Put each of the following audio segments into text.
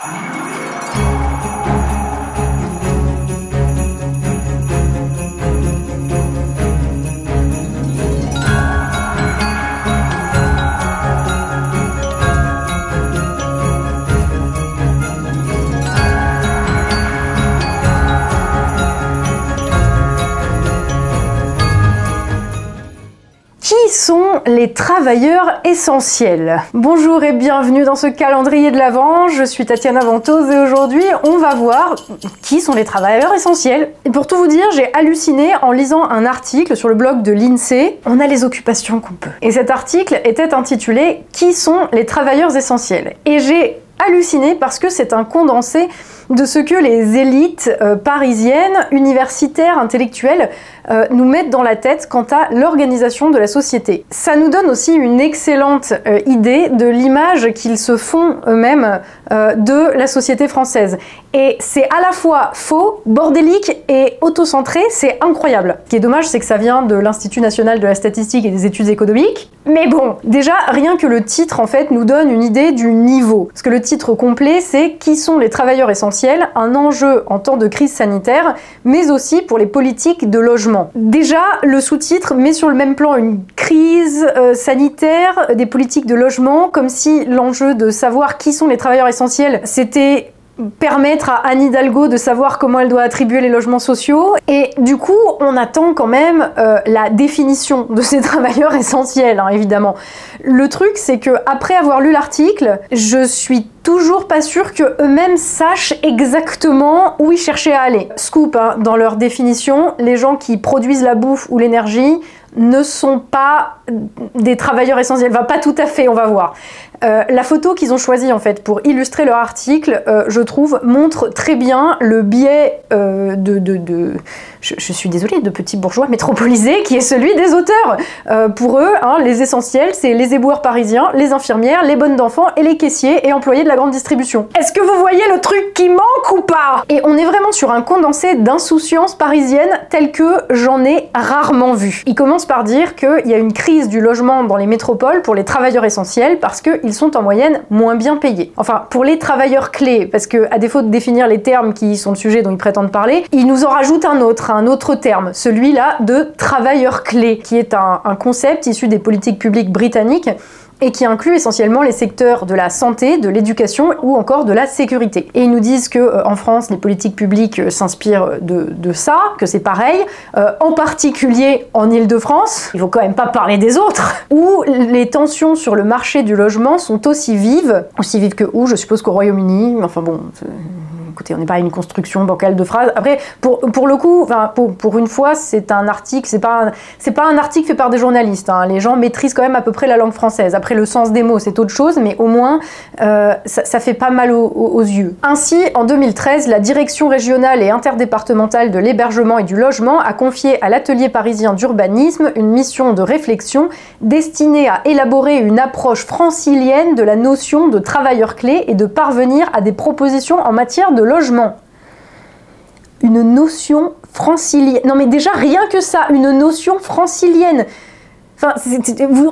Qui sont les travailleurs essentiels? Bonjour et bienvenue dans ce calendrier de l'Avent, je suis Tatiana Ventose et aujourd'hui on va voir qui sont les travailleurs essentiels. Et pour tout vous dire, j'ai halluciné en lisant un article sur le blog de l'INSEE, on a les occupations qu'on peut. Et cet article était intitulé « Qui sont les travailleurs essentiels ?» Et j'ai halluciné parce que c'est un condensé de ce que les élites parisiennes, universitaires, intellectuelles nous mettent dans la tête quant à l'organisation de la société. Ça nous donne aussi une excellente idée de l'image qu'ils se font eux-mêmes de la société française. Et c'est à la fois faux, bordélique et autocentré, c'est incroyable. Ce qui est dommage, c'est que ça vient de l'Institut national de la statistique et des études économiques. Mais bon, déjà, rien que le titre, en fait, nous donne une idée du niveau. Parce que le titre complet, c'est « Qui sont les travailleurs essentiels ? Un enjeu en temps de crise sanitaire, mais aussi pour les politiques de logement ». Déjà, le sous-titre met sur le même plan une crise sanitaire, des politiques de logement, comme si l'enjeu de savoir qui sont les travailleurs essentiels, c'était permettre à Anne Hidalgo de savoir comment elle doit attribuer les logements sociaux. Et du coup, on attend quand même la définition de ces travailleurs essentiels, hein, évidemment. Le truc, c'est que après avoir lu l'article, je suis toujours pas sûre qu'eux-mêmes sachent exactement où ils cherchaient à aller. Scoop, hein, dans leur définition, les gens qui produisent la bouffe ou l'énergie ne sont pas des travailleurs essentiels. Enfin, pas tout à fait, on va voir. La photo qu'ils ont choisie en fait pour illustrer leur article, je trouve, montre très bien le biais je suis désolée, de petits bourgeois métropolisés, qui est celui des auteurs. Pour eux, hein, les essentiels, c'est les éboueurs parisiens, les infirmières, les bonnes d'enfants et les caissiers et employés de la grande distribution. Est-ce que vous voyez le truc qui manque ou pas? Et on est vraiment sur un condensé d'insouciance parisienne tel que j'en ai rarement vu. Il commence par dire qu'il y a une crise du logement dans les métropoles pour les travailleurs essentiels parce qu'ils sont en moyenne moins bien payés. Enfin, pour les travailleurs clés, parce que à défaut de définir les termes qui sont le sujet dont ils prétendent parler, ils nous en rajoutent un autre terme, celui-là de travailleurs clés, qui est un concept issu des politiques publiques britanniques et qui inclut essentiellement les secteurs de la santé, de l'éducation ou encore de la sécurité. Et ils nous disent que en France, les politiques publiques s'inspirent de ça, que c'est pareil, en particulier en Île-de-France, il faut quand même pas parler des autres, où les tensions sur le marché du logement sont aussi vives que où, je suppose qu'au Royaume-Uni, enfin bon... Écoutez, on n'est pas à une construction bancale de phrases. Après, pour le coup, enfin, pour une fois, c'est un article, c'est pas un article fait par des journalistes. Hein. Les gens maîtrisent quand même à peu près la langue française. Après, le sens des mots, c'est autre chose, mais au moins, ça fait pas mal aux yeux. Ainsi, en 2013, la Direction régionale et interdépartementale de l'hébergement et du logement a confié à l'Atelier parisien d'urbanisme une mission de réflexion destinée à élaborer une approche francilienne de la notion de travailleur clé et de parvenir à des propositions en matière de logement. Une notion francilienne. Non mais déjà rien que ça, une notion francilienne. Enfin,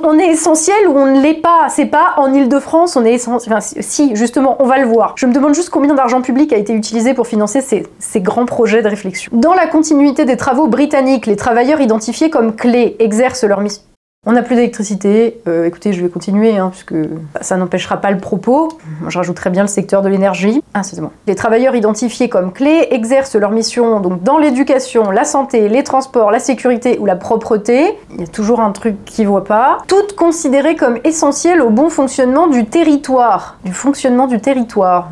on est essentiel ou on ne l'est pas. C'est pas en Île-de-France, on est essentiel. Enfin, si, justement, on va le voir. Je me demande juste combien d'argent public a été utilisé pour financer ces grands projets de réflexion. Dans la continuité des travaux britanniques, les travailleurs identifiés comme clés exercent leur mission. On n'a plus d'électricité, écoutez, je vais continuer, hein, puisque ça n'empêchera pas le propos. Je rajouterai bien le secteur de l'énergie. Ah, c'est bon. Les travailleurs identifiés comme clés exercent leur mission donc dans l'éducation, la santé, les transports, la sécurité ou la propreté. Il y a toujours un truc qui ne voit pas. Toutes considérées comme essentielles au bon fonctionnement du territoire. Du fonctionnement du territoire.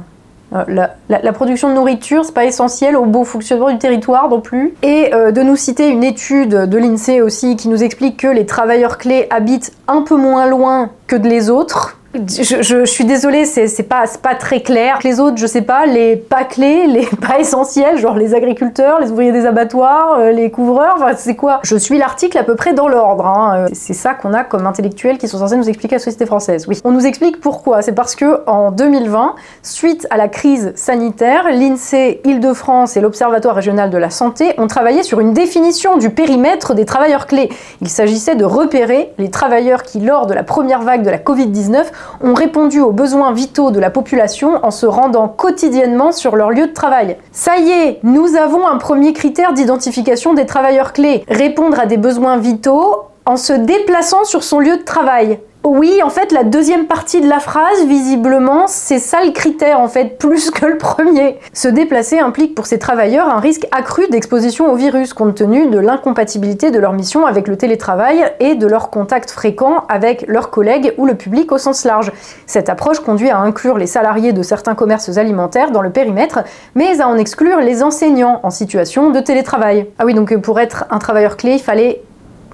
La production de nourriture, c'est pas essentiel au bon fonctionnement du territoire non plus. Et de nous citer une étude de l'INSEE aussi qui nous explique que les travailleurs clés habitent un peu moins loin que les autres. Je suis désolée, c'est pas très clair. Les autres, je sais pas, les pas clés, les pas essentiels, genre les agriculteurs, les ouvriers des abattoirs, les couvreurs, enfin c'est quoi? Je suis l'article à peu près dans l'ordre, hein. C'est ça qu'on a comme intellectuels qui sont censés nous expliquer la société française, oui. On nous explique pourquoi, c'est parce que en 2020, suite à la crise sanitaire, l'INSEE Île-de-France et l'Observatoire régional de la santé ont travaillé sur une définition du périmètre des travailleurs clés. Il s'agissait de repérer les travailleurs qui, lors de la première vague de la Covid-19, ont répondu aux besoins vitaux de la population en se rendant quotidiennement sur leur lieu de travail. Ça y est, nous avons un premier critère d'identification des travailleurs clés. Répondre à des besoins vitaux en se déplaçant sur son lieu de travail. Oui, en fait, la deuxième partie de la phrase, visiblement, c'est ça le critère, en fait, plus que le premier. Se déplacer implique pour ces travailleurs un risque accru d'exposition au virus, compte tenu de l'incompatibilité de leur mission avec le télétravail et de leur contact fréquent avec leurs collègues ou le public au sens large. Cette approche conduit à inclure les salariés de certains commerces alimentaires dans le périmètre, mais à en exclure les enseignants en situation de télétravail. Ah oui, donc pour être un travailleur clé, il fallait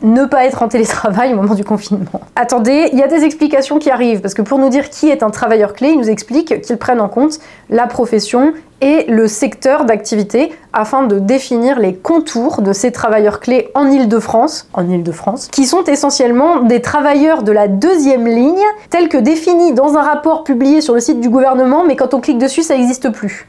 ne pas être en télétravail au moment du confinement. Attendez, il y a des explications qui arrivent, parce que pour nous dire qui est un travailleur clé, ils nous expliquent qu'ils prennent en compte la profession et le secteur d'activité afin de définir les contours de ces travailleurs clés en Île-de-France, qui sont essentiellement des travailleurs de la deuxième ligne, tels que définis dans un rapport publié sur le site du gouvernement, mais quand on clique dessus, ça n'existe plus.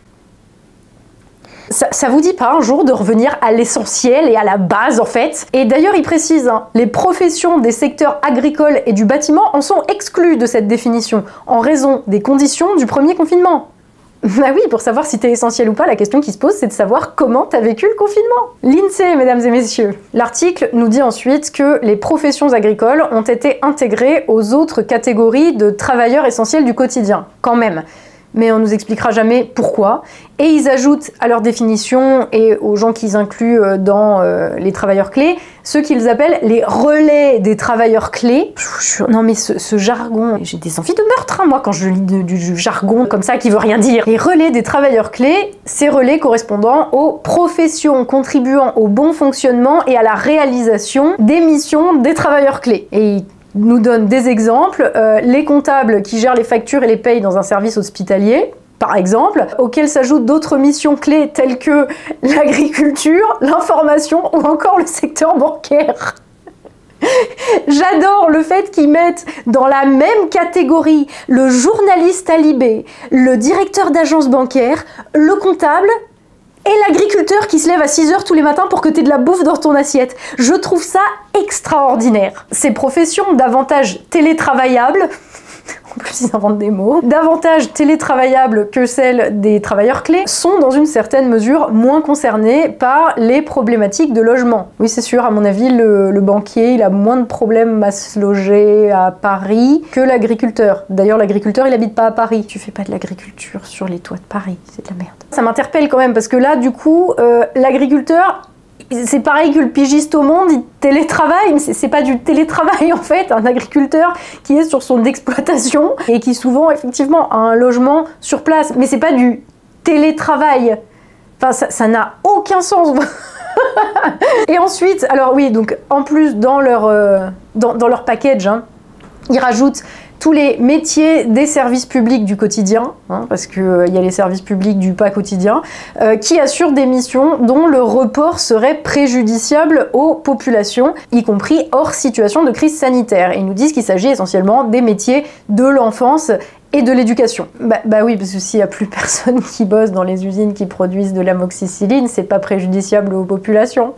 Ça vous dit pas un jour de revenir à l'essentiel et à la base en fait? Et d'ailleurs il précise, les professions des secteurs agricoles et du bâtiment en sont exclues de cette définition, en raison des conditions du premier confinement. Bah oui, pour savoir si t'es essentiel ou pas, la question qui se pose, c'est de savoir comment t'as vécu le confinement. L'INSEE, mesdames et messieurs. L'article nous dit ensuite que les professions agricoles ont été intégrées aux autres catégories de travailleurs essentiels du quotidien, quand même. Mais on nous expliquera jamais pourquoi. Et ils ajoutent à leur définition et aux gens qu'ils incluent dans les travailleurs clés, ceux qu'ils appellent les relais des travailleurs clés. Non mais ce jargon, j'ai des envies de meurtre moi quand je lis du jargon comme ça qui veut rien dire. Les relais des travailleurs clés, ces relais correspondant aux professions contribuant au bon fonctionnement et à la réalisation des missions des travailleurs clés. Et nous donne des exemples, les comptables qui gèrent les factures et les payes dans un service hospitalier, par exemple, auxquels s'ajoutent d'autres missions clés telles que l'agriculture, l'information ou encore le secteur bancaire. J'adore le fait qu'ils mettent dans la même catégorie le journaliste à Libé, le directeur d'agence bancaire, le comptable et l'agriculteur qui se lève à 6 h tous les matins pour que t'aies de la bouffe dans ton assiette. Je trouve ça extraordinaire. Ces professions davantage télétravaillables, en plus ils inventent des mots, davantage télétravaillables que celles des travailleurs clés, sont dans une certaine mesure moins concernées par les problématiques de logement. Oui c'est sûr, à mon avis, le banquier il a moins de problèmes à se loger à Paris que l'agriculteur. D'ailleurs l'agriculteur il habite pas à Paris. Tu fais pas de l'agriculture sur les toits de Paris, c'est de la merde. Ça m'interpelle quand même parce que là du coup, l'agriculteur, c'est pareil que le pigiste au monde, il télétravaille, mais c'est pas du télétravail en fait, un agriculteur qui est sur son exploitation et qui souvent effectivement a un logement sur place, mais c'est pas du télétravail. Enfin ça n'a aucun sens. Et ensuite, alors oui, donc en plus dans leur package, ils rajoutent tous les métiers des services publics du quotidien, parce qu'il y a les services publics du pas quotidien, qui assurent des missions dont le report serait préjudiciable aux populations, y compris hors situation de crise sanitaire. Et ils nous disent qu'il s'agit essentiellement des métiers de l'enfance et de l'éducation. Bah oui, parce que s'il n'y a plus personne qui bosse dans les usines qui produisent de l'amoxicilline, c'est pas préjudiciable aux populations,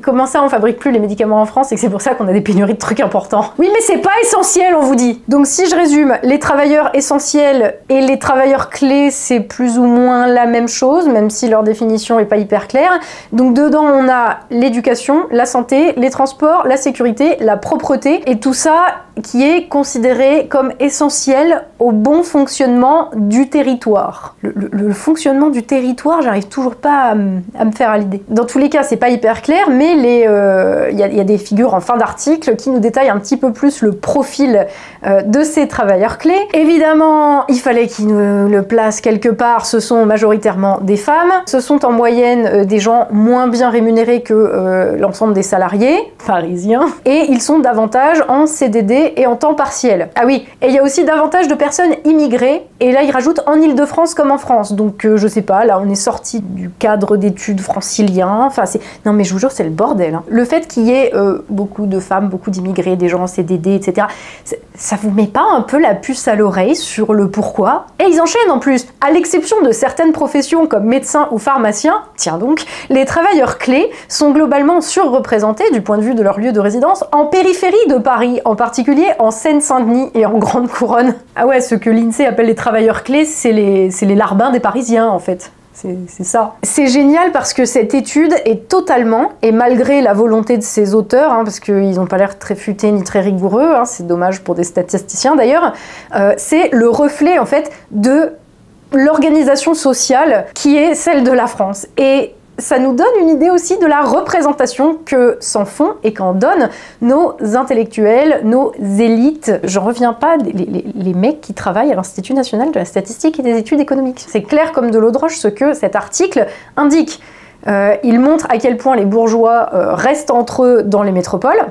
Comment ça on fabrique plus les médicaments en France et que c'est pour ça qu'on a des pénuries de trucs importants? Oui mais c'est pas essentiel on vous dit. Donc si je résume, les travailleurs essentiels et les travailleurs clés c'est plus ou moins la même chose, même si leur définition est pas hyper claire. Donc dedans on a l'éducation, la santé, les transports, la sécurité, la propreté et tout ça qui est considéré comme essentiel au bon fonctionnement du territoire. Le fonctionnement du territoire, j'arrive toujours pas à me faire à l'idée. Dans tous les cas, c'est pas hyper clair, mais il y a des figures en fin d'article qui nous détaillent un petit peu plus le profil de ces travailleurs clés. Évidemment, il fallait qu'ils nous le placent quelque part, ce sont majoritairement des femmes. Ce sont en moyenne des gens moins bien rémunérés que l'ensemble des salariés parisiens. Et ils sont davantage en CDD et en temps partiel. Ah oui, et il y a aussi davantage de personnes immigrées, et là ils rajoutent en Île-de-France comme en France, donc je sais pas, là on est sorti du cadre d'études francilien, enfin c'est... Non mais je vous jure c'est le bordel. Le fait qu'il y ait beaucoup de femmes, beaucoup d'immigrés, des gens en CDD, etc., ça vous met pas un peu la puce à l'oreille sur le pourquoi? Et ils enchaînent en plus, à l'exception de certaines professions comme médecins ou pharmaciens, tiens donc, les travailleurs clés sont globalement surreprésentés du point de vue de leur lieu de résidence en périphérie de Paris, en particulier particulier en Seine-Saint-Denis et en Grande Couronne. Ah ouais, ce que l'INSEE appelle les travailleurs clés, c'est les larbins des Parisiens en fait. C'est ça. C'est génial parce que cette étude est totalement, et malgré la volonté de ses auteurs, parce qu'ils n'ont pas l'air très futés ni très rigoureux, c'est dommage pour des statisticiens d'ailleurs, c'est le reflet en fait de l'organisation sociale qui est celle de la France. Et ça nous donne une idée aussi de la représentation que s'en font et qu'en donnent nos intellectuels, nos élites. J'en reviens pas, les mecs qui travaillent à l'Institut national de la statistique et des études économiques. C'est clair comme de l'eau de roche ce que cet article indique. Il montre à quel point les bourgeois restent entre eux dans les métropoles.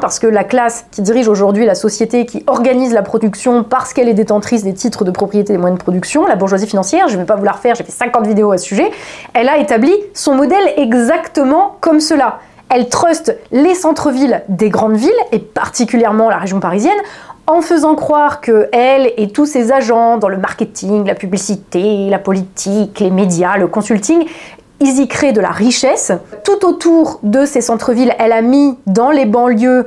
Parce que la classe qui dirige aujourd'hui la société, qui organise la production parce qu'elle est détentrice des titres de propriété des moyens de production, la bourgeoisie financière, je ne vais pas vous la refaire, j'ai fait 50 vidéos à ce sujet, elle a établi son modèle exactement comme cela. Elle truste les centres-villes des grandes villes, et particulièrement la région parisienne, en faisant croire que elle et tous ses agents dans le marketing, la publicité, la politique, les médias, le consulting, ils y créent de la richesse. Tout autour de ces centres-villes, elle a mis dans les banlieues,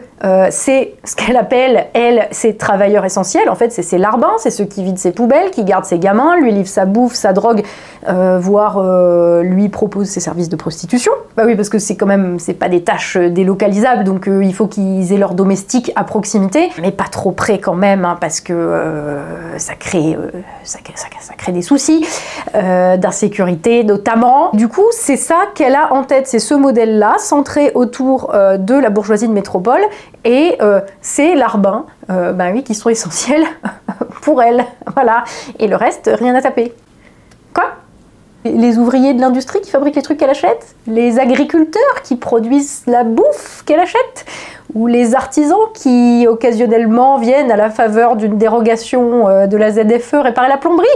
c'est ce qu'elle appelle, elle, ses travailleurs essentiels. En fait, c'est ses larbins, c'est ceux qui vident ses poubelles, qui gardent ses gamins, lui livrent sa bouffe, sa drogue, voire lui proposent ses services de prostitution. Bah oui, parce que c'est quand même, c'est pas des tâches délocalisables, donc il faut qu'ils aient leurs domestiques à proximité, mais pas trop près quand même, parce que ça crée des soucis d'insécurité notamment. Du coup, c'est ça qu'elle a en tête, c'est ce modèle-là, centré autour de la bourgeoisie de métropole, et ces larbins, oui, qui sont essentiels pour elle, voilà. Et le reste, rien à taper. Quoi ? Les ouvriers de l'industrie qui fabriquent les trucs qu'elle achète, les agriculteurs qui produisent la bouffe qu'elle achète, ou les artisans qui occasionnellement viennent à la faveur d'une dérogation de la ZFE réparer la plomberie.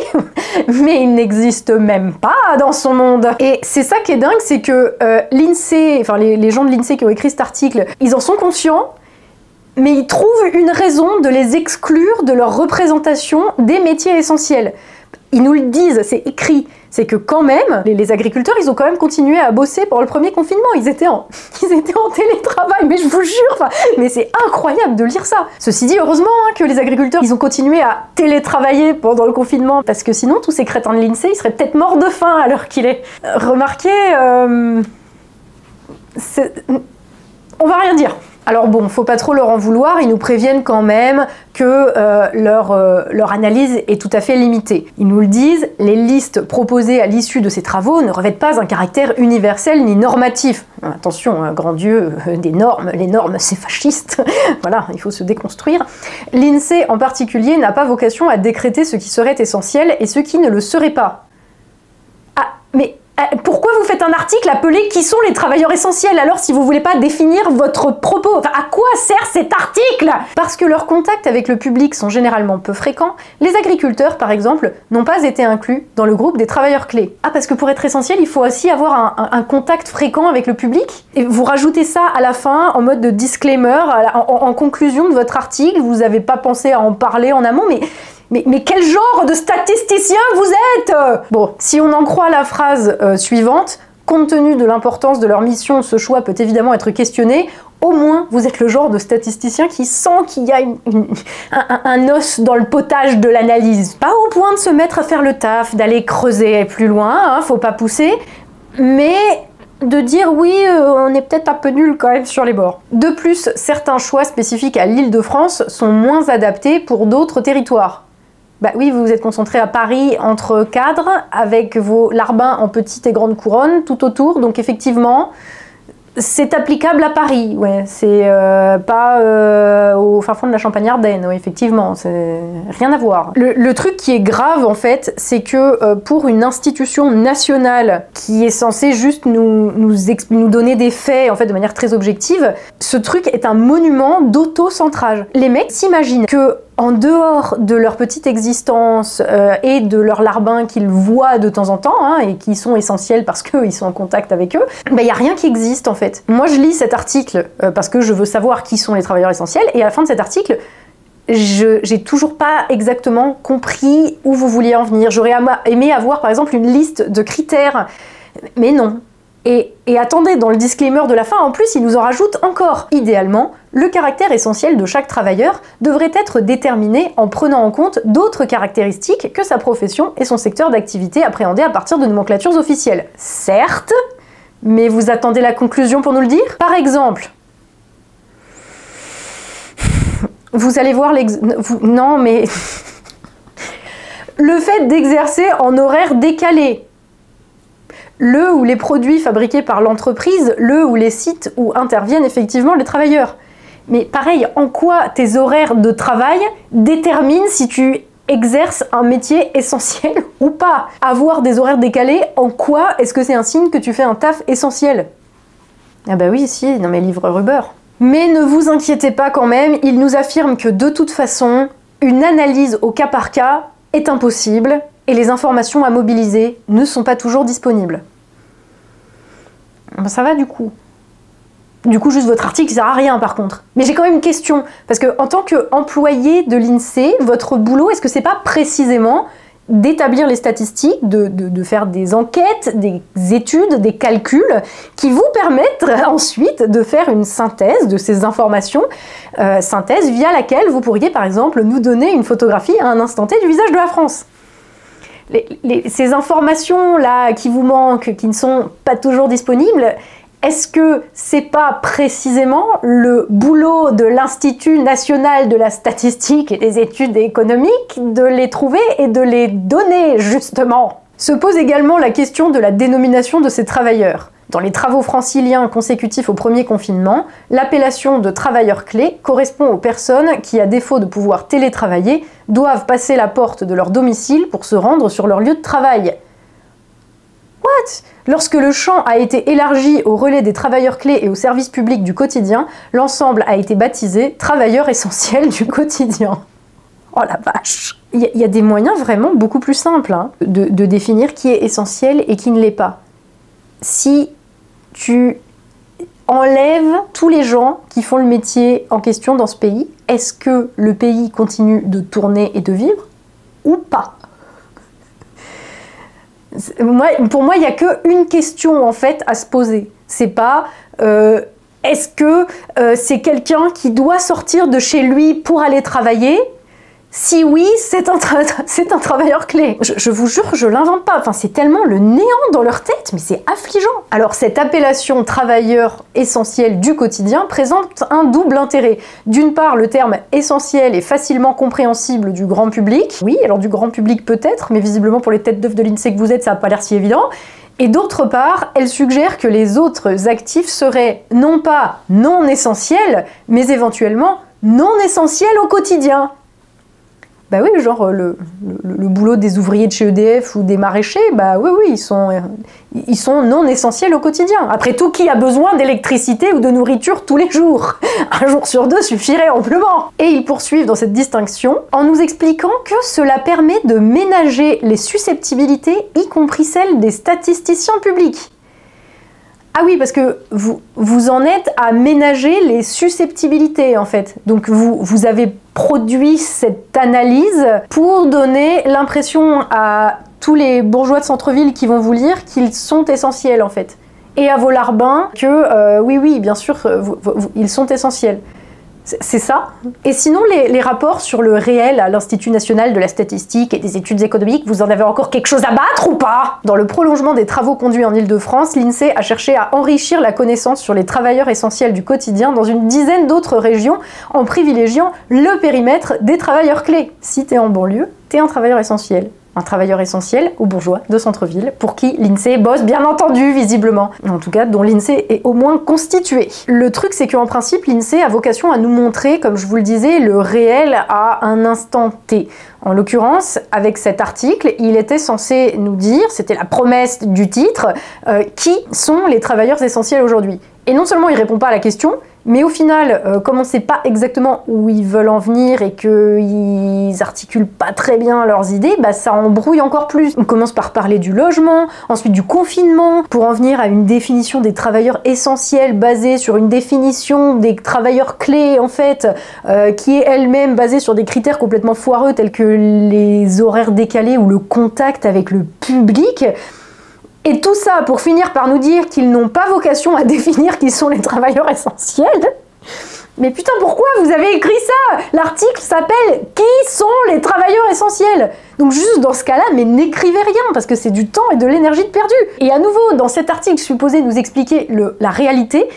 Mais ils n'existent même pas dans son monde. Et c'est ça qui est dingue, c'est que l'INSEE, enfin les gens de l'INSEE qui ont écrit cet article, ils en sont conscients, mais ils trouvent une raison de les exclure de leur représentation des métiers essentiels. Ils nous le disent, c'est écrit. C'est que quand même, les agriculteurs, ils ont quand même continué à bosser pendant le premier confinement. Ils étaient en télétravail, mais je vous jure, mais c'est incroyable de lire ça. Ceci dit, heureusement que les agriculteurs, ils ont continué à télétravailler pendant le confinement, parce que sinon, tous ces crétins de l'INSEE, ils seraient peut-être morts de faim à l'heure qu'il est. Remarquez, on va rien dire. Alors bon, faut pas trop leur en vouloir, ils nous préviennent quand même que leur analyse est tout à fait limitée. Ils nous le disent, les listes proposées à l'issue de ces travaux ne revêtent pas un caractère universel ni normatif. Attention, grand Dieu, des normes, les normes c'est fasciste, voilà, il faut se déconstruire. L'INSEE en particulier n'a pas vocation à décréter ce qui serait essentiel et ce qui ne le serait pas. Ah, mais... pourquoi vous faites un article appelé « Qui sont les travailleurs essentiels » alors si vous voulez pas définir votre propos? Enfin, à quoi sert cet article? Parce que leurs contacts avec le public sont généralement peu fréquents, les agriculteurs, par exemple, n'ont pas été inclus dans le groupe des travailleurs clés. Ah, parce que pour être essentiel, il faut aussi avoir un contact fréquent avec le public? Et vous rajoutez ça à la fin, en mode de disclaimer, en conclusion de votre article, vous n'avez pas pensé à en parler en amont, mais quel genre de statisticien vous êtes? Bon, si on en croit la phrase suivante, compte tenu de l'importance de leur mission, ce choix peut évidemment être questionné, au moins vous êtes le genre de statisticien qui sent qu'il y a un os dans le potage de l'analyse. Pas au point de se mettre à faire le taf, d'aller creuser plus loin, faut pas pousser, mais de dire oui, on est peut-être un peu nul quand même sur les bords. De plus, certains choix spécifiques à l'Île-de-France sont moins adaptés pour d'autres territoires. Bah oui, vous vous êtes concentré à Paris entre cadres, avec vos larbins en petite et grande couronne tout autour, donc effectivement, c'est applicable à Paris, ouais, c'est pas au fin fond de la Champagne-Ardenne, ouais, effectivement, c'est rien à voir. Le truc qui est grave en fait, c'est que pour une institution nationale qui est censée juste nous donner des faits en fait de manière très objective, ce truc est un monument d'autocentrage. Les mecs s'imaginent que en dehors de leur petite existence et de leurs larbins qu'ils voient de temps en temps, et qui sont essentiels parce qu'ils sont en contact avec eux, il n'y a rien qui existe en fait. Moi je lis cet article parce que je veux savoir qui sont les travailleurs essentiels, et à la fin de cet article, j'ai toujours pas exactement compris où vous vouliez en venir. J'aurais aimé avoir par exemple une liste de critères, mais non. Et attendez, dans le disclaimer de la fin, en plus, il nous en rajoute encore. Idéalement, le caractère essentiel de chaque travailleur devrait être déterminé en prenant en compte d'autres caractéristiques que sa profession et son secteur d'activité appréhendés à partir de nomenclatures officielles. Certes, mais vous attendez la conclusion pour nous le dire? Par exemple, vous allez voir non, mais... le fait d'exercer en horaire décalé, le ou les produits fabriqués par l'entreprise, le ou les sites où interviennent effectivement les travailleurs. Mais pareil, en quoi tes horaires de travail déterminent si tu exerces un métier essentiel ou pas? Avoir des horaires décalés, en quoi est-ce que c'est un signe que tu fais un taf essentiel? Ah bah oui, si, non mais livreur Uber. Mais ne vous inquiétez pas quand même, il nous affirme que de toute façon, une analyse au cas par cas est impossible et les informations à mobiliser ne sont pas toujours disponibles. Ben ça va du coup. Du coup, juste votre article, ça sert à rien par contre. Mais j'ai quand même une question, parce que en tant qu'employé de l'INSEE, votre boulot, est-ce que c'est pas précisément d'établir les statistiques, de faire des enquêtes, des études, des calculs qui vous permettent ensuite de faire une synthèse de ces informations, synthèse via laquelle vous pourriez par exemple nous donner une photographie à un instant T du visage de la France. Ces informations-là qui vous manquent, qui ne sont pas toujours disponibles, est-ce que c'est pas précisément le boulot de l'Institut national de la statistique et des études économiques de les trouver et de les donner, justement? Se pose également la question de la dénomination de ces travailleurs. Dans les travaux franciliens consécutifs au premier confinement, l'appellation de travailleurs clés correspond aux personnes qui, à défaut de pouvoir télétravailler, doivent passer la porte de leur domicile pour se rendre sur leur lieu de travail. What? Lorsque le champ a été élargi au relais des travailleurs clés et aux services publics du quotidien, l'ensemble a été baptisé « travailleurs essentiels du quotidien ». Oh la vache! Il y a des moyens vraiment beaucoup plus simples hein, de définir qui est essentiel et qui ne l'est pas. Si tu enlèves tous les gens qui font le métier en question dans ce pays, est-ce que le pays continue de tourner et de vivre ou pas? Pour moi, il n'y a qu'une question en fait à se poser. C'est pas est-ce que c'est quelqu'un qui doit sortir de chez lui pour aller travailler? Si oui, c'est un travailleur clé. Je vous jure, je l'invente pas. Enfin, c'est tellement le néant dans leur tête, mais c'est affligeant. Alors, cette appellation travailleur essentiel du quotidien présente un double intérêt. D'une part, le terme essentiel est facilement compréhensible du grand public. Oui, alors du grand public peut-être, mais visiblement pour les têtes d'œufs de l'INSEE que vous êtes, ça n'a pas l'air si évident. Et d'autre part, elle suggère que les autres actifs seraient non pas non essentiels, mais éventuellement non essentiels au quotidien. Bah oui, genre le boulot des ouvriers de chez EDF ou des maraîchers, bah oui, ils sont non essentiels au quotidien. Après tout, qui a besoin d'électricité ou de nourriture tous les jours? Un jour sur deux suffirait amplement. Et ils poursuivent dans cette distinction en nous expliquant que cela permet de ménager les susceptibilités, y compris celles des statisticiens publics. Ah oui, parce que vous en êtes à ménager les susceptibilités, en fait. Donc vous avez produit cette analyse pour donner l'impression à tous les bourgeois de centre-ville qui vont vous lire qu'ils sont essentiels, en fait. Et à vos larbins que, oui, bien sûr, ils sont essentiels. C'est ça. Et sinon, les rapports sur le réel à l'Institut national de la statistique et des études économiques, vous en avez encore quelque chose à battre ou pas? Dans le prolongement des travaux conduits en Île-de-France, l'INSEE a cherché à enrichir la connaissance sur les travailleurs essentiels du quotidien dans une dizaine d'autres régions en privilégiant le périmètre des travailleurs clés. Si t'es en banlieue, t'es un travailleur essentiel. Un travailleur essentiel aux bourgeois de centre-ville, pour qui l'INSEE bosse bien entendu, visiblement. En tout cas, dont l'INSEE est au moins constitué. Le truc, c'est qu'en principe, l'INSEE a vocation à nous montrer, comme je vous le disais, le réel à un instant T. En l'occurrence, avec cet article, il était censé nous dire, c'était la promesse du titre, qui sont les travailleurs essentiels aujourd'hui. Et non seulement il répond pas à la question, mais au final, comme on ne sait pas exactement où ils veulent en venir et qu'ils articulent pas très bien leurs idées, bah ça embrouille encore plus. On commence par parler du logement, ensuite du confinement, pour en venir à une définition des travailleurs essentiels basée sur une définition des travailleurs clés, en fait, qui est elle-même basée sur des critères complètement foireux tels que les horaires décalés ou le contact avec le public. Et tout ça pour finir par nous dire qu'ils n'ont pas vocation à définir qui sont les travailleurs essentiels. Mais putain, pourquoi vous avez écrit ça? L'article s'appelle « Qui sont les travailleurs essentiels ?» Donc juste dans ce cas-là, mais n'écrivez rien, parce que c'est du temps et de l'énergie de perdu. Et à nouveau, dans cet article supposé nous expliquer la réalité,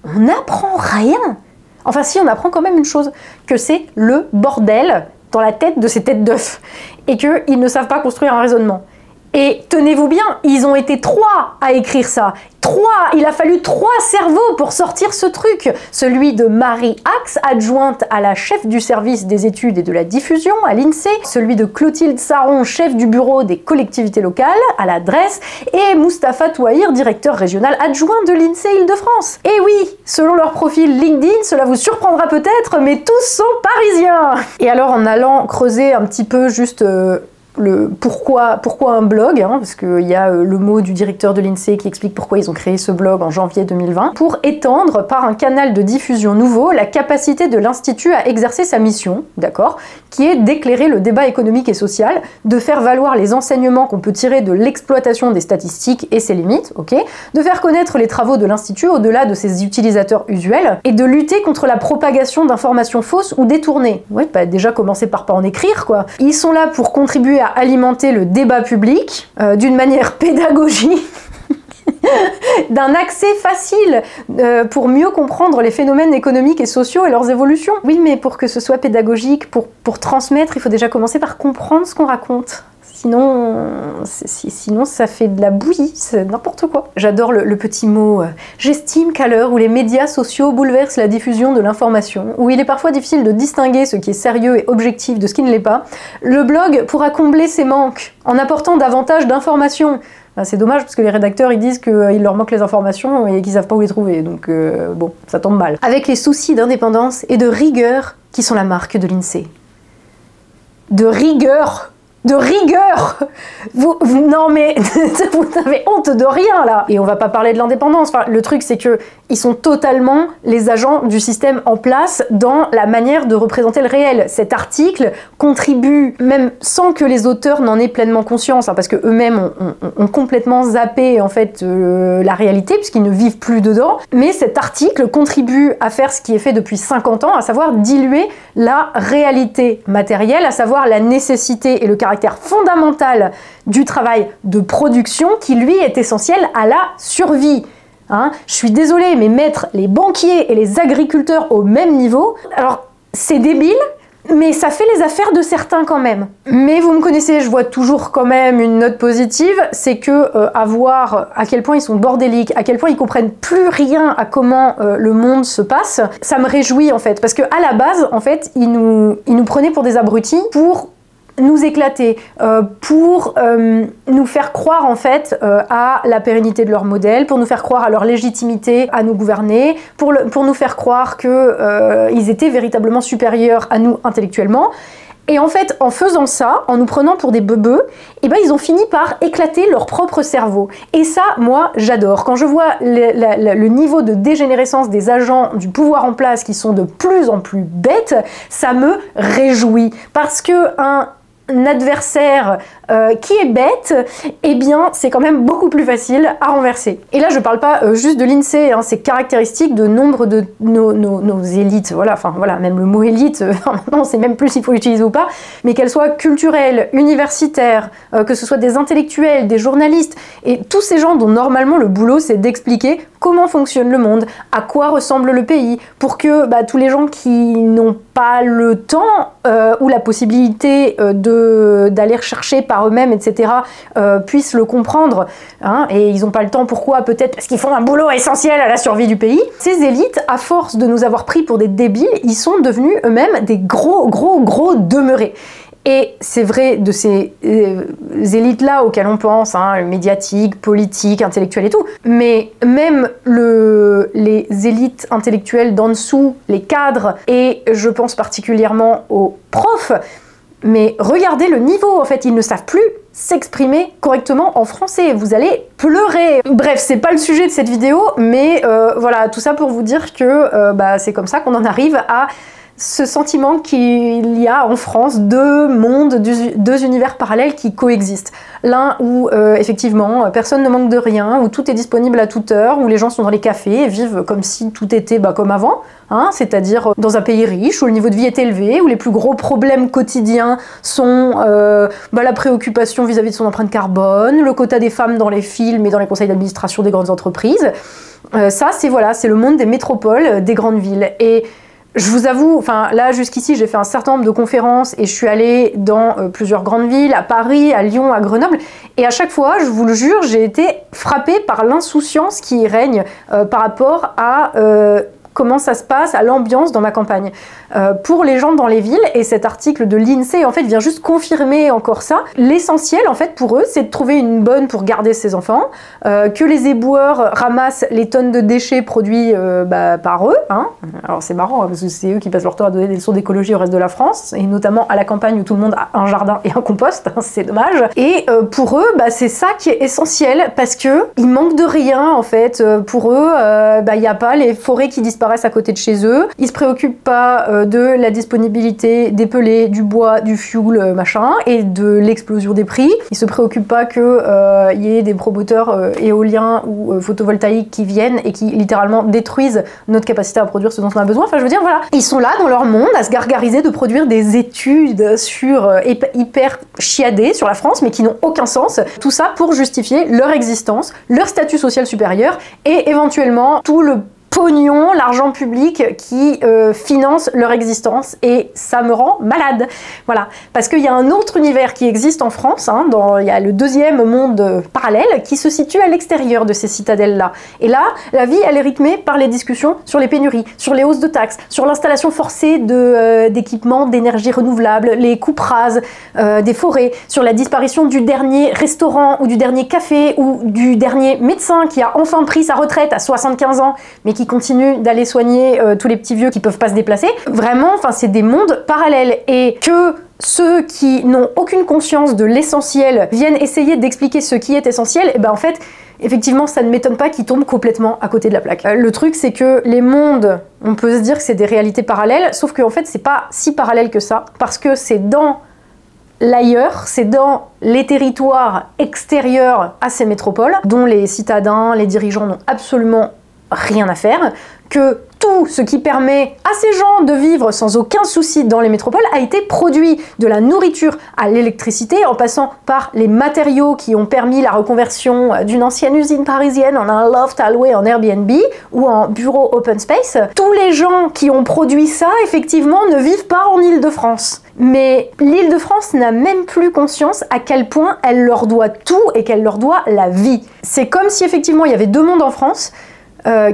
on n'apprend rien. Enfin si, on apprend quand même une chose, que c'est le bordel dans la tête de ces têtes d'œufs, et qu'ils ne savent pas construire un raisonnement. Et tenez-vous bien, ils ont été 3 à écrire ça. 3, il a fallu 3 cerveaux pour sortir ce truc. Celui de Marie Axe, adjointe à la chef du service des études et de la diffusion à l'INSEE. Celui de Clotilde Saron, chef du bureau des collectivités locales à la DRES. Et Mustapha Touahir, directeur régional adjoint de l'INSEE Île-de-France. Et oui, selon leur profil LinkedIn, cela vous surprendra peut-être, mais tous sont parisiens. Et alors en allant creuser un petit peu juste... pourquoi un blog, hein, parce qu'il y a le mot du directeur de l'INSEE qui explique pourquoi ils ont créé ce blog en janvier 2020, pour étendre par un canal de diffusion nouveau la capacité de l'Institut à exercer sa mission, d'accord, qui est d'éclairer le débat économique et social, de faire valoir les enseignements qu'on peut tirer de l'exploitation des statistiques et ses limites, ok, de faire connaître les travaux de l'Institut au-delà de ses utilisateurs usuels, et de lutter contre la propagation d'informations fausses ou détournées. Ouais, bah déjà commencer par pas en écrire, quoi. Ils sont là pour contribuer à alimenter le débat public d'une manière pédagogique, d'un accès facile pour mieux comprendre les phénomènes économiques et sociaux et leurs évolutions. Oui, mais pour que ce soit pédagogique, pour transmettre, il faut déjà commencer par comprendre ce qu'on raconte. Sinon, ça fait de la bouillie, c'est n'importe quoi. J'adore le petit mot « J'estime qu'à l'heure où les médias sociaux bouleversent la diffusion de l'information, où il est parfois difficile de distinguer ce qui est sérieux et objectif de ce qui ne l'est pas, le blog pourra combler ces manques en apportant davantage d'informations. » C'est dommage parce que les rédacteurs ils disent qu'il leur manque les informations et qu'ils savent pas où les trouver, donc bon, ça tombe mal. Avec les soucis d'indépendance et de rigueur qui sont la marque de l'INSEE. De rigueur! De rigueur! Non mais, vous avez honte de rien là! Et on va pas parler de l'indépendance, enfin, le truc c'est que ils sont totalement les agents du système en place dans la manière de représenter le réel. Cet article contribue, même sans que les auteurs n'en aient pleinement conscience, hein, parce que eux-mêmes ont complètement zappé en fait la réalité, puisqu'ils ne vivent plus dedans, mais cet article contribue à faire ce qui est fait depuis 50 ans, à savoir diluer la réalité matérielle, à savoir la nécessité et le caractère fondamental du travail de production qui lui est essentiel à la survie. Hein, je suis désolée, mais mettre les banquiers et les agriculteurs au même niveau, alors c'est débile, mais ça fait les affaires de certains quand même. Mais vous me connaissez, je vois toujours quand même une note positive, c'est que à voir à quel point ils sont bordéliques, à quel point ils comprennent plus rien à comment le monde se passe, ça me réjouit en fait, parce que à la base, en fait, ils nous prenaient pour des abrutis pour nous éclater, pour nous faire croire en fait à la pérennité de leur modèle, pour nous faire croire à leur légitimité à nous gouverner, pour nous faire croire qu'ils étaient véritablement supérieurs à nous intellectuellement. Et en fait, en faisant ça, en nous prenant pour des bebeux, eh ben, ils ont fini par éclater leur propre cerveau. Et ça, moi, j'adore. Quand je vois le niveau de dégénérescence des agents du pouvoir en place qui sont de plus en plus bêtes, ça me réjouit. Parce que un adversaire qui est bête, eh bien c'est quand même beaucoup plus facile à renverser. Et là je parle pas juste de l'INSEE, hein, c'est caractéristique de nombre de nos élites, voilà, enfin voilà, même le mot élite, maintenant on sait même plus s'il faut l'utiliser ou pas, mais qu'elles soient culturelles, universitaires, que ce soit des intellectuels, des journalistes, et tous ces gens dont normalement le boulot c'est d'expliquer comment fonctionne le monde, à quoi ressemble le pays, pour que tous les gens qui n'ont pas le temps ou la possibilité d'aller rechercher par eux-mêmes, etc., puissent le comprendre. Hein, et ils n'ont pas le temps, pourquoi? Peut-être parce qu'ils font un boulot essentiel à la survie du pays. Ces élites, à force de nous avoir pris pour des débiles, ils sont devenus eux-mêmes des gros demeurés. Et c'est vrai de ces élites-là auxquelles on pense, hein, médiatiques, politiques, intellectuelles et tout, mais même les élites intellectuelles d'en dessous, les cadres, et je pense particulièrement aux profs, mais regardez le niveau, en fait, ils ne savent plus s'exprimer correctement en français, vous allez pleurer. Bref, c'est pas le sujet de cette vidéo, mais voilà, tout ça pour vous dire que c'est comme ça qu'on en arrive à ce sentiment qu'il y a en France deux mondes, deux univers parallèles qui coexistent. L'un où effectivement personne ne manque de rien, où tout est disponible à toute heure, où les gens sont dans les cafés et vivent comme si tout était comme avant, hein, c'est-à-dire dans un pays riche où le niveau de vie est élevé, où les plus gros problèmes quotidiens sont la préoccupation vis-à-vis de son empreinte carbone, le quota des femmes dans les films et dans les conseils d'administration des grandes entreprises. Ça, c'est le monde des métropoles, des grandes villes. Et je vous avoue, enfin là jusqu'ici j'ai fait un certain nombre de conférences et je suis allée dans plusieurs grandes villes, à Paris, à Lyon, à Grenoble, et à chaque fois, je vous le jure, j'ai été frappée par l'insouciance qui y règne par rapport à comment ça se passe, à l'ambiance dans ma campagne. Pour les gens dans les villes, et cet article de l'INSEE en fait vient juste confirmer encore ça, l'essentiel en fait pour eux c'est de trouver une bonne pour garder ses enfants, que les éboueurs ramassent les tonnes de déchets produits par eux, hein. Alors c'est marrant hein, parce que c'est eux qui passent leur temps à donner des leçons d'écologie au reste de la France, et notamment à la campagne où tout le monde a un jardin et un compost, hein, c'est dommage. Et pour eux, c'est ça qui est essentiel parce que ils manquent de rien en fait. Pour eux, il n'y a pas les forêts qui disparaissent à côté de chez eux, ils se préoccupent pas de la disponibilité des pellets, du bois, du fuel, machin, et de l'explosion des prix. Ils se préoccupent pas que y ait des promoteurs éoliens ou photovoltaïques qui viennent et qui littéralement détruisent notre capacité à produire ce dont on a besoin. Enfin, je veux dire, voilà. Ils sont là dans leur monde à se gargariser de produire des études sur hyper chiadées sur la France, mais qui n'ont aucun sens. Tout ça pour justifier leur existence, leur statut social supérieur et éventuellement tout le pognon, l'argent public qui finance leur existence, et ça me rend malade. Voilà, parce qu'il y a un autre univers qui existe en France, hein, il y a le deuxième monde parallèle qui se situe à l'extérieur de ces citadelles-là. Et là, la vie, elle est rythmée par les discussions sur les pénuries, sur les hausses de taxes, sur l'installation forcée d'équipements d'énergie renouvelable, les coupes rases des forêts, sur la disparition du dernier restaurant ou du dernier café ou du dernier médecin qui a enfin pris sa retraite à 75 ans, mais qui continue d'aller soigner tous les petits vieux qui peuvent pas se déplacer. Vraiment, c'est des mondes parallèles, et que ceux qui n'ont aucune conscience de l'essentiel viennent essayer d'expliquer ce qui est essentiel, et en fait, effectivement, ça ne m'étonne pas qu'ils tombent complètement à côté de la plaque. Le truc, c'est que les mondes, on peut se dire que c'est des réalités parallèles, sauf qu'en fait, c'est pas si parallèle que ça, parce que c'est dans l'ailleurs, c'est dans les territoires extérieurs à ces métropoles, dont les citadins, les dirigeants n'ont absolument rien à faire, que tout ce qui permet à ces gens de vivre sans aucun souci dans les métropoles a été produit, de la nourriture à l'électricité, en passant par les matériaux qui ont permis la reconversion d'une ancienne usine parisienne en un loft alloué en Airbnb ou en bureau open space. Tous les gens qui ont produit ça, effectivement, ne vivent pas en Île-de-France. Mais l'Île-de-France n'a même plus conscience à quel point elle leur doit tout et qu'elle leur doit la vie. C'est comme si effectivement il y avait deux mondes en France,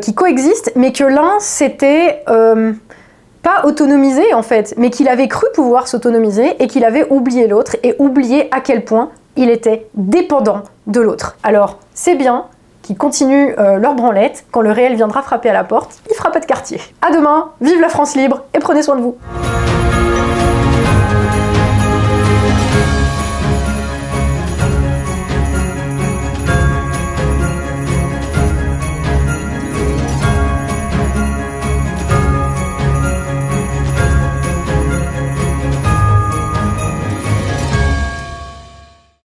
qui coexistent, mais que l'un s'était pas autonomisé en fait, mais qu'il avait cru pouvoir s'autonomiser et qu'il avait oublié l'autre et oublié à quel point il était dépendant de l'autre. Alors c'est bien qu'ils continuent leur branlette, quand le réel viendra frapper à la porte, il fera pas de quartier. À demain, vive la France libre et prenez soin de vous.